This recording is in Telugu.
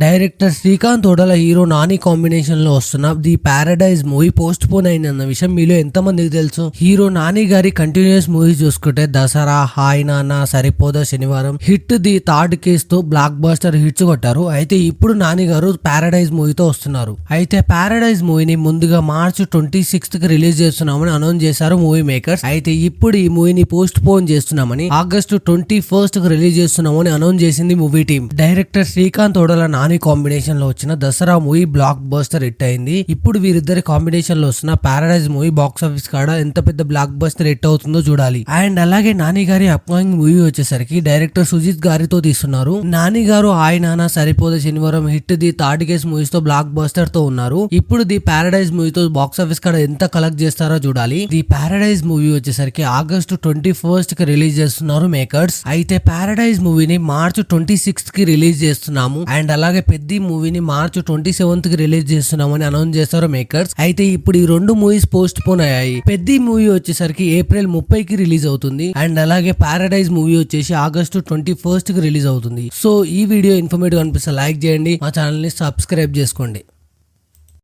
డైరెక్టర్ శ్రీకాంత్ ఓడల హీరో నాని కాంబినేషన్ లో వస్తున్న The Paradise movie postpone అయిందన్న విషయం మీలో ఎంతమందికి తెలుసు? హీరో నాని గారి కంటిన్యూస్ మూవీ చూసుకుంటే దసరా, హాయ్ నాన్న, సరిపోదా శనివారం, హిట్, ది థర్డ్ కేస్ తో బ్లాక్ బస్టర్ హిట్స్ కొట్టారు. అయితే ఇప్పుడు నాని గారు పారడైజ్ మూవీతో వస్తున్నారు. అయితే పారడైజ్ మూవీని ముందుగా మార్చ్ 26th కి రిలీజ్ చేస్తున్నామని అనౌన్స్ చేశారు మూవీ మేకర్స్. అయితే ఇప్పుడు ఈ మూవీని పోస్ట్ పోన్ చేస్తున్నామని ఆగస్టు 21st కి రిలీజ్ చేస్తున్నామని అనౌన్స్ చేసింది మూవీ టీమ్. డైరెక్టర్ శ్రీకాంత్ ఓడల నాని కాంబినేషన్ లో వచ్చిన Dasara movie block buster hit అయింది. ఇప్పుడు వీరిద్దరి కాంబినేషన్ లో వస్తున్న పారడైజ్ మూవీ బాక్స్ ఆఫీస్ కాడ ఎంత పెద్ద బ్లాక్ బస్టర్ హిట్ అవుతుందో చూడాలి. అండ్ అలాగే నాని గారి అప్కమింగ్ మూవీ వచ్చేసరికి డైరెక్టర్ సుజిత్ గారితో తీస్తున్నారు. నాని గారు హాయ్ నాన్న, సరిపోదా శనివారం, hit, the third case movies తో బ్లాక్ బస్టర్ తో ఉన్నారు. ఇప్పుడు ది పారడైజ్ మూవీతో బాక్స్ ఆఫీస్ కాడ ఎంత కలెక్ట్ చేస్తారో చూడాలి. ది పారడైజ్ మూవీ వచ్చేసరికి ఆగస్టు 21st కి రిలీజ్ చేస్తున్నారు మేకర్స్. అయితే పారడైజ్ మూవీని మార్చ్ 26th కి రిలీజ్ చేస్తున్నాము. అండ్ అలాగే పెద్ద మూవీని మార్చ్ 27th కి రిలీజ్ చేస్తున్నామని అనౌన్స్ చేస్తారు మేకర్స్. అయితే ఇప్పుడు ఈ రెండు మూవీస్ పోస్ట్ పోన్ అయ్యాయి. పెద్ద మూవీ వచ్చేసరికి ఏప్రిల్ 30కి రిలీజ్ అవుతుంది. అండ్ అలాగే పారడైజ్ మూవీ వచ్చేసి ఆగస్టు 21st కి రిలీజ్ అవుతుంది. సో ఈ వీడియో ఇన్ఫర్మేటివ్ అనిపిస్తే లైక్ చేయండి, మా ఛానల్ ని సబ్స్క్రైబ్ చేసుకోండి.